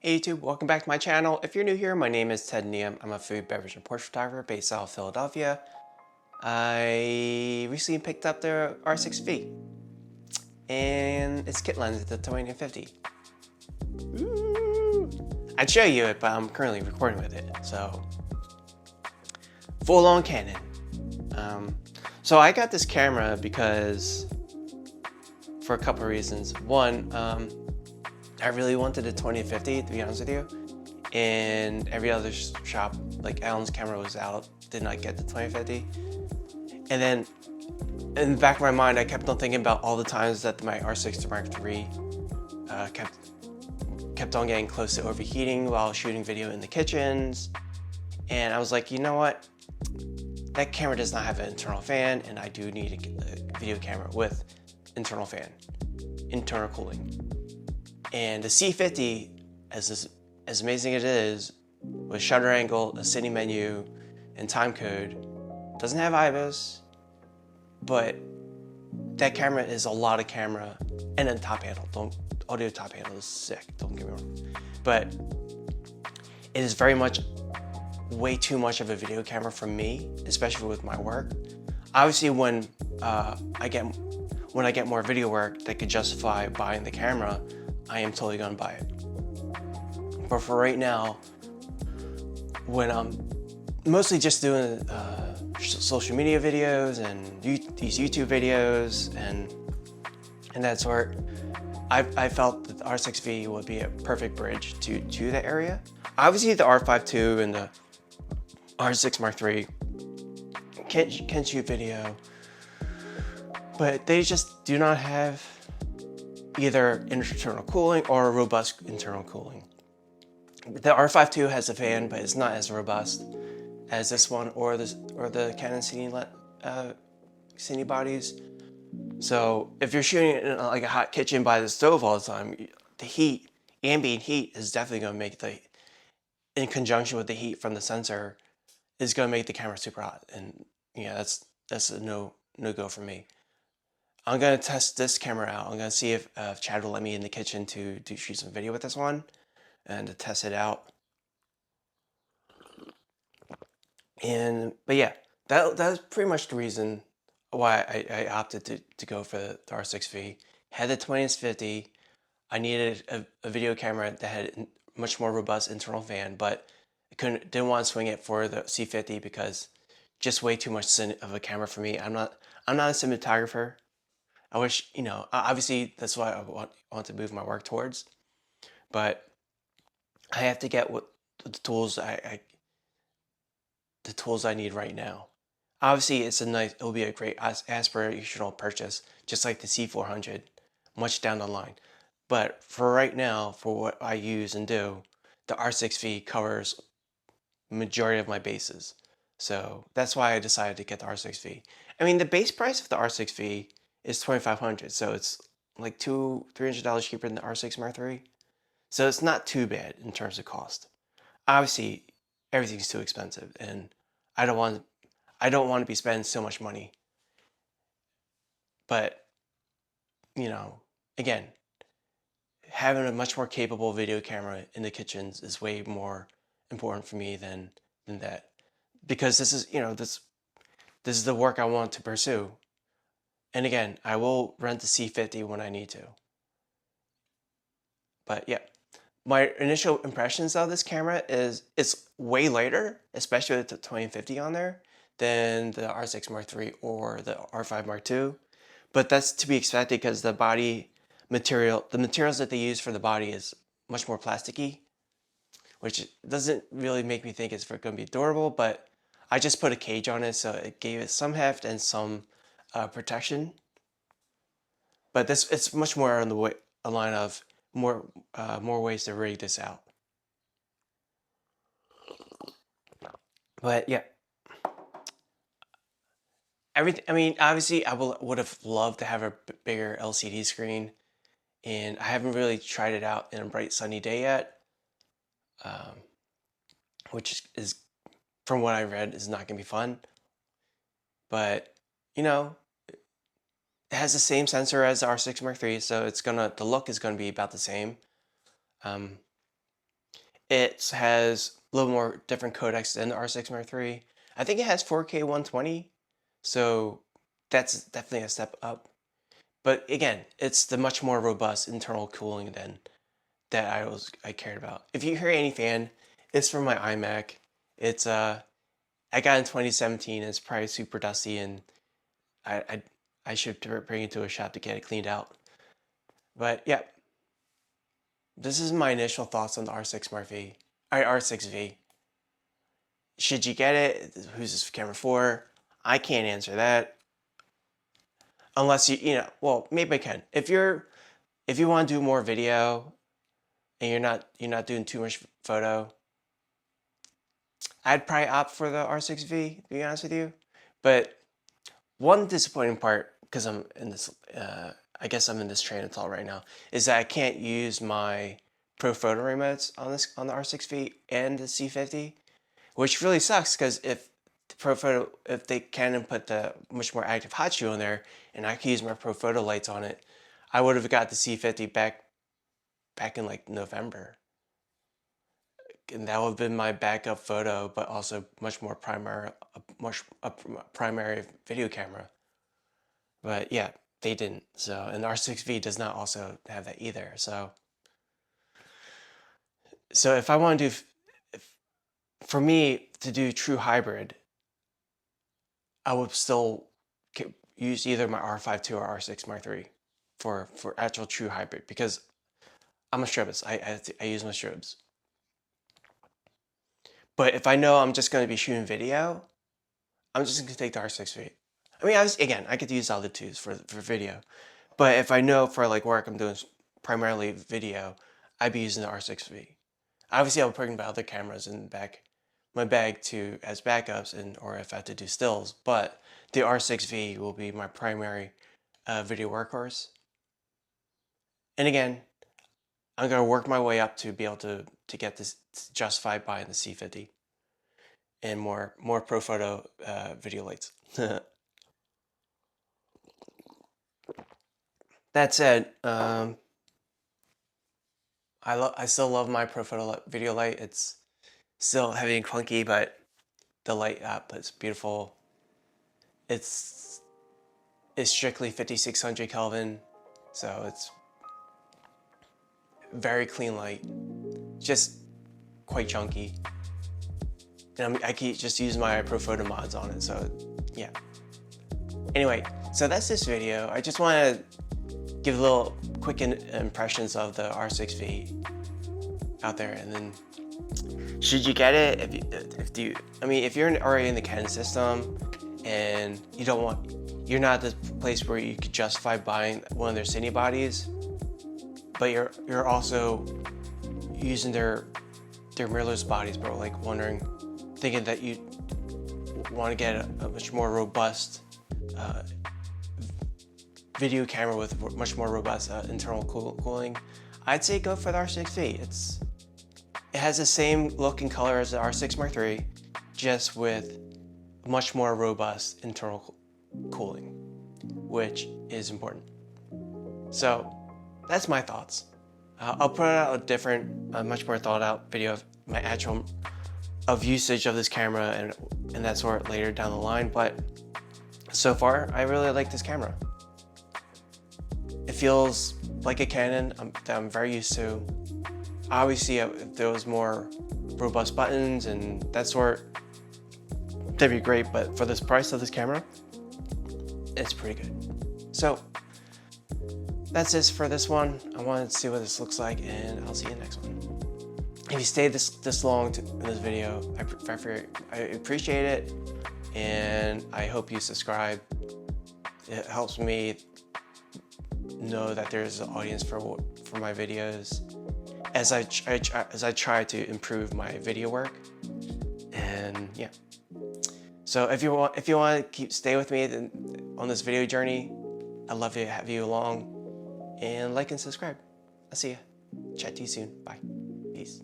Hey YouTube, welcome back to my channel. If you're new here, my name is Ted Neum. I'm a food, beverage, and portrait photographer based out of Philadelphia. I recently picked up the R6v and its kit lens, the 2050. Ooh. I'd show you it, but I'm currently recording with it, so full-on Canon. So I got this camera because for a couple of reasons. One, I really wanted a 2050 to be honest with you, and every other shop, like Alan's camera was out, did not get the 2050. And then in the back of my mind, I kept on thinking about all the times that my R6 Mark III kept on getting close to overheating while shooting video in the kitchens. And I was like, you know what? That camera does not have an internal fan, and I do need a video camera with internal fan, internal cooling. And the C50, as amazing as it is, with shutter angle, a cine menu, and time code, doesn't have IBIS, but that camera is a lot of camera, and then top panel. Audio top panel is sick, don't get me wrong. But it is very much way too much of a video camera for me, especially with my work. Obviously, when I get more video work that could justify buying the camera, I am totally gonna buy it. But for right now, when I'm mostly just doing social media videos and these YouTube videos and that sort, I felt that the R6v would be a perfect bridge to that area. Obviously, the R5 II and the R6 Mark III can shoot video, but they just do not have either internal cooling or robust internal cooling. The R5 II has a fan, but it's not as robust as this one or the Canon cine bodies. So if you're shooting in like a hot kitchen by the stove all the time, the heat, ambient heat, is definitely going to make in conjunction with the heat from the sensor, is going to make the camera super hot. And yeah, that's a no go for me. I'm going to test this camera out. I'm going to see if Chad will let me in the kitchen to shoot some video with this one and to test it out. But yeah, that's pretty much the reason why I opted to go for the R6v. Had the 2050. I needed a video camera that had much more robust internal fan, but I didn't want to swing it for the C50 because just way too much of a camera for me. I'm not a cinematographer. I wish, obviously that's what I want to move my work towards, but I have to get the tools I need right now. Obviously, it'll be a great aspirational purchase, just like the C400, much down the line. But for right now, for what I use and do, the R6v covers the majority of my bases. So that's why I decided to get the R6v. I mean, the base price of the R6v is $2,500, so it's like $300 cheaper than the R6 Mark III. So it's not too bad in terms of cost. Obviously, everything's too expensive, and I don't want to be spending so much money. But again, having a much more capable video camera in the kitchens is way more important for me than that, because this is the work I want to pursue. And again, I will rent the C50 when I need to. But yeah, my initial impressions of this camera is it's way lighter, especially with the 2050 on there, than the R6 Mark III or the R5 Mark II. But that's to be expected because the materials that they use for the body is much more plasticky, which doesn't really make me think it's going to be durable, but I just put a cage on it, so it gave it some heft and some protection. But it's much more on a line of more ways to rig this out. But yeah, everything. I mean, obviously, I would have loved to have a bigger LCD screen, and I haven't really tried it out in a bright sunny day yet, which is, from what I read, is not gonna be fun. But it has the same sensor as the R6 Mark III, so the look is gonna be about the same. It has a little more different codecs than the R6 Mark III. I think it has 4K 120, so that's definitely a step up. But again, it's the much more robust internal cooling than that I cared about. If you hear any fan, it's from my iMac. It's I got in 2017. It's probably super dusty, and I I, I should bring it to a shop to get it cleaned out. But yeah, this is my initial thoughts on the R6 Mark V, R6V. Should you get it? Who's this camera for? I can't answer that unless well, maybe I can. If you want to do more video and you're not doing too much photo, I'd probably opt for the R6V, to be honest with you. But one disappointing part, because I'm in this, I guess I'm in this train of thought right now, is that I can't use my Pro Photo remotes on the R6V and the C50, which really sucks. Because if they can put the much more active hot shoe on there, and I could use my Pro Photo lights on it, I would have got the C50 back in like November. And that would have been my backup photo, but also much more primary video camera. But yeah, they didn't. So, and the R6V does not also have that either. So if I want to do, for me to do true hybrid, I would still use either my R5 II or R6 Mark III for actual true hybrid, because I'm a strobist. I use my strobes. But if I know I'm just going to be shooting video, I'm just going to take the R6V. I mean, I could use other twos for video. But if I know for like work I'm doing primarily video, I'd be using the R6V. Obviously, I'll bring my other cameras in my bag as backups, or if I have to do stills. But the R6V will be my primary video workhorse. And again, I'm going to work my way up to be able to get this justified buying the C50 and more Pro Photo video lights. That said, I still love my Pro Photo video light. It's still heavy and clunky, but the light output's beautiful. It's strictly 5600 Kelvin, so it's very clean light, just quite chunky. And I can just use my Pro Photo mods on it, so yeah. Anyway, so that's this video. I just want to give a little quick impressions of the R6V out there, and then should you get it? If you're already in the Canon system and you're not at the place where you could justify buying one of their cine bodies, but you're also using their mirrorless bodies, but like thinking that you want to get a much more robust video camera with much more robust internal cooling, I'd say go for the R6V. It has the same look and color as the R6 Mark III, just with much more robust internal cooling, which is important. So that's my thoughts. I'll put out a different, much more thought out video of my actual usage of this camera and that sort later down the line. But so far, I really like this camera. It feels like a Canon that I'm very used to. Obviously, if there was more robust buttons and that sort, that'd be great. But for this price of this camera, it's pretty good. So that's it for this one. I wanted to see what this looks like, and I'll see you in the next one. If you stayed this long in this video, I appreciate it, and I hope you subscribe. It helps me know that there's an audience for my videos as I try to improve my video work. And yeah, so if you want to stay with me on this video journey, I'd love to have you along, and like and subscribe. I'll see you. Chat to you soon. Bye. Peace.